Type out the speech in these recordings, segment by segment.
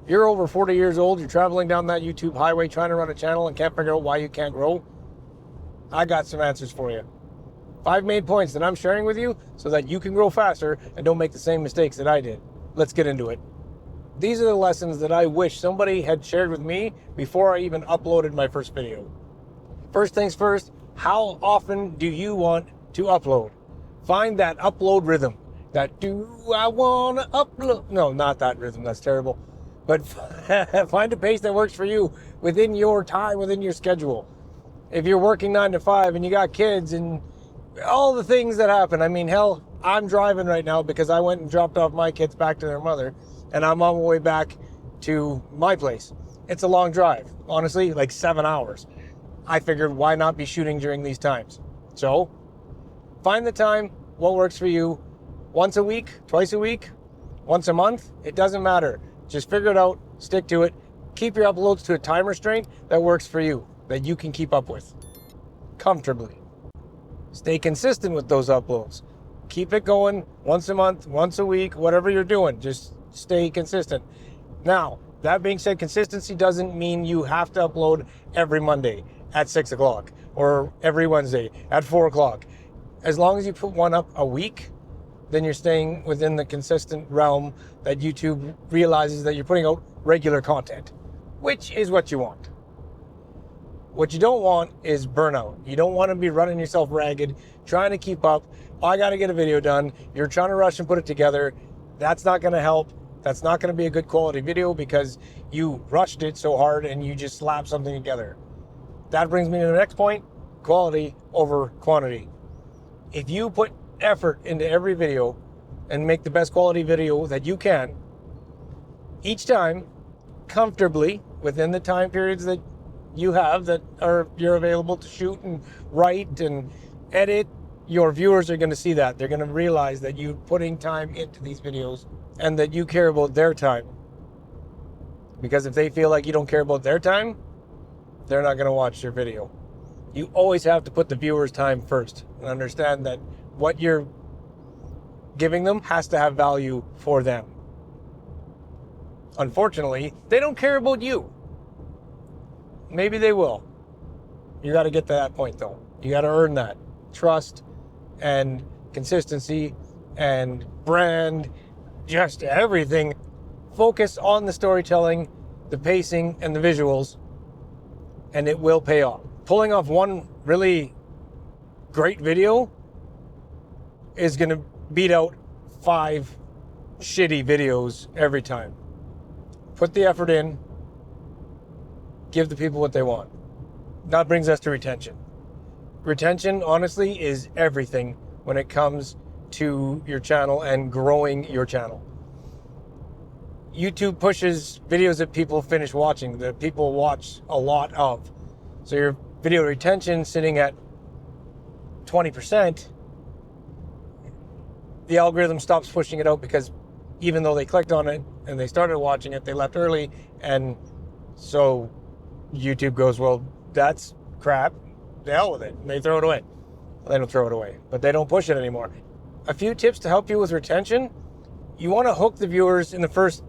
You're over 40 years old, you're traveling down that YouTube highway trying to run a channel and can't figure out why you can't grow. I got some answers for you. 5 main points that I'm sharing with you so that you can grow faster and don't make the same mistakes that I did. Let's get into it. These are the lessons that I wish somebody had shared with me before I even uploaded my first video. First things first, how often do you want to upload? Find that upload rhythm. That do I want to upload? No, not that rhythm. That's terrible. But find a pace that works for you within your time, within your schedule. If you're working 9 to 5 and you got kids and all the things that happen. I mean, hell, I'm driving right now because I went and dropped off my kids back to their mother and I'm on my way back to my place. It's a long drive, honestly, like 7 hours. I figured why not be shooting during these times? So find the time, what works for you. Once a week, twice a week, once a month, it doesn't matter. Just figure it out, stick to it. Keep your uploads to a time restraint that works for you, that you can keep up with comfortably. Stay consistent with those uploads. Keep it going once a month, once a week, whatever you're doing, just stay consistent. Now, that being said, consistency doesn't mean you have to upload every Monday at 6 o'clock or every Wednesday at 4 o'clock. As long as you put one up a week, then you're staying within the consistent realm that YouTube realizes that you're putting out regular content, which is what you want. What you don't want is burnout. You don't want to be running yourself ragged, trying to keep up. Oh, I got to get a video done. You're trying to rush and put it together. That's not going to help. That's not going to be a good quality video because you rushed it so hard and you just slapped something together. That brings me to the next point, quality over quantity. If you put effort into every video and make the best quality video that you can, each time, comfortably, within the time periods that you have that are you're available to shoot and write and edit, your viewers are going to see that. They're going to realize that you're putting time into these videos and that you care about their time. Because if they feel like you don't care about their time, they're not going to watch your video. You always have to put the viewer's time first and understand that what you're giving them has to have value for them. Unfortunately, they don't care about you. Maybe they will. You got to get to that point though. You got to earn that trust and consistency and brand, just everything. Focus on the storytelling, the pacing, and the visuals, and it will pay off. Pulling off one really great video is going to beat out 5 shitty videos every time. Put the effort in. Give the people what they want. That brings us to retention. Retention, honestly, is everything when it comes to your channel and growing your channel. YouTube pushes videos that people finish watching, that people watch a lot of. So your video retention sitting at 20%, the algorithm stops pushing it out because even though they clicked on it and they started watching it, they left early, and so YouTube goes, well, that's crap. The hell with it. And they throw it away. Well, they don't throw it away, but they don't push it anymore. A few tips to help you with retention. You want to hook the viewers in the first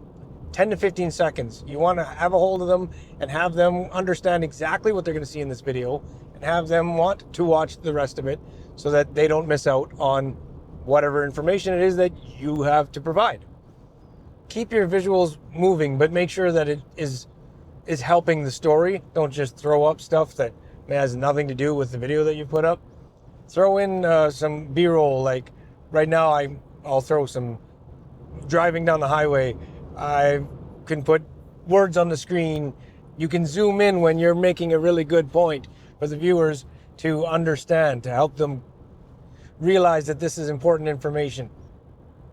10 to 15 seconds. You want to have a hold of them and have them understand exactly what they're going to see in this video and have them want to watch the rest of it so that they don't miss out on whatever information it is that you have to provide. Keep your visuals moving, but make sure that it is helping the story. Don't just throw up stuff that has nothing to do with the video that you put up. Throw in some B-roll. Like right now, I'll throw some driving down the highway. I can put words on the screen. You can zoom in when you're making a really good point for the viewers to understand, to help them realize that this is important information.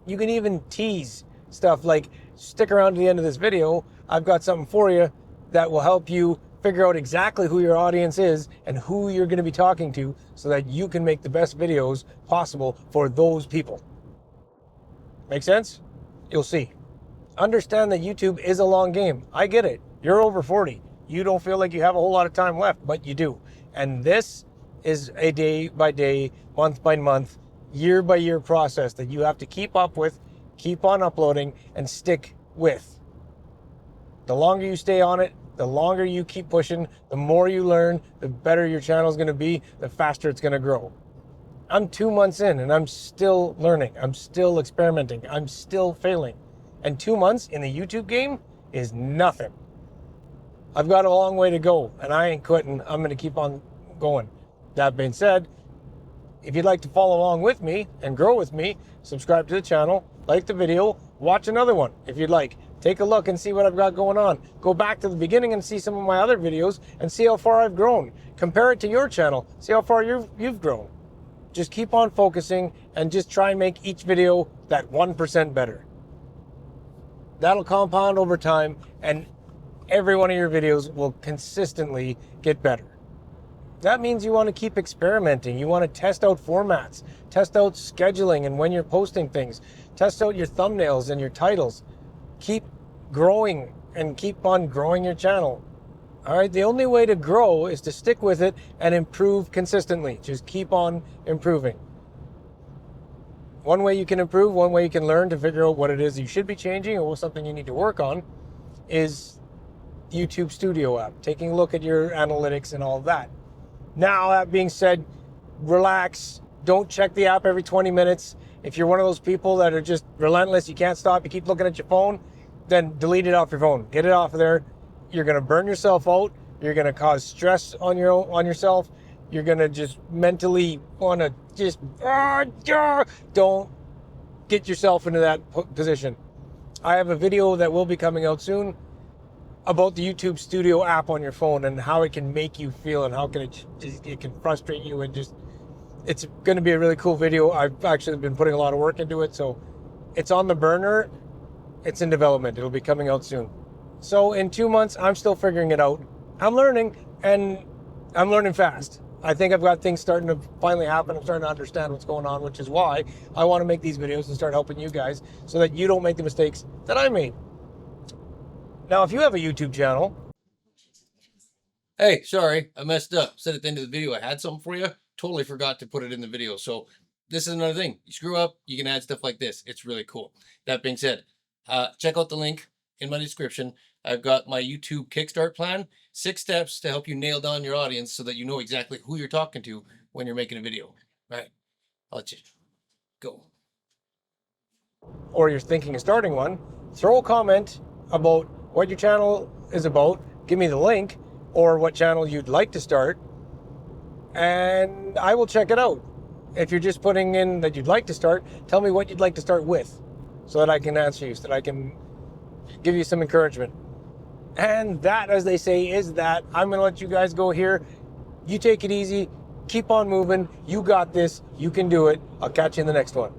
You can even tease stuff like, stick around to the end of this video. I've got something for you that will help you figure out exactly who your audience is and who you're going to be talking to so that you can make the best videos possible for those people. Make sense? You'll see. Understand that YouTube is a long game. I get it. You're over 40. You don't feel like you have a whole lot of time left, but you do. And this is a day by day, month by month, year by year process that you have to keep up with, keep on uploading, and stick with. The longer you stay on it, the longer you keep pushing, the more you learn, the better your channel is going to be, the faster it's going to grow. I'm 2 months in and I'm still learning. I'm still experimenting. I'm still failing. And 2 months in the YouTube game is nothing. I've got a long way to go and I ain't quitting. I'm going to keep on going. That being said, if you'd like to follow along with me and grow with me, subscribe to the channel, like the video, watch another one if you'd like. Take a look and see what I've got going on. Go back to the beginning and see some of my other videos and see how far I've grown. Compare it to your channel. See how far you've grown. Just keep on focusing and just try and make each video that 1% better. That'll compound over time and every one of your videos will consistently get better. That means you want to keep experimenting. You want to test out formats, test out scheduling and when you're posting things, test out your thumbnails and your titles. Keep growing and keep on growing your channel. All right, the only way to grow is to stick with it and improve consistently. Just keep on improving. One way you can improve, one way you can learn to figure out what it is you should be changing or something you need to work on is YouTube Studio app, taking a look at your analytics and all of that. Now, that being said, relax. Don't check the app every 20 minutes. If you're one of those people that are just relentless, you can't stop, you keep looking at your phone, then delete it off your phone. Get it off of there. You're going to burn yourself out. You're going to cause stress on yourself. You're going to just mentally want to just, don't get yourself into that position. I have a video that will be coming out soon about the YouTube Studio app on your phone and how it can make you feel and how it can frustrate you and just, it's going to be a really cool video. I've actually been putting a lot of work into it, so it's on the burner. It's in development. It'll be coming out soon. So in 2 months, I'm still figuring it out. I'm learning and I'm learning fast. I think I've got things starting to finally happen. I'm starting to understand what's going on, which is why I want to make these videos and start helping you guys so that you don't make the mistakes that I made. Now, if you have a YouTube channel. Hey, sorry, I messed up. Said at the end of the video I had something for you. Totally forgot to put it in the video. So this is another thing. You screw up, you can add stuff like this. It's really cool. That being said, check out the link in my description. I've got my YouTube Kickstart Plan. 6 steps to help you nail down your audience so that you know exactly who you're talking to when you're making a video. All right, I'll let you go. Or you're thinking of starting one, throw a comment about what your channel is about, give me the link, or what channel you'd like to start, and I will check it out. If you're just putting in that you'd like to start, tell me what you'd like to start with so that I can answer you, so that I can give you some encouragement. And that, as they say, is that. I'm going to let you guys go here. You take it easy. Keep on moving. You got this. You can do it. I'll catch you in the next one.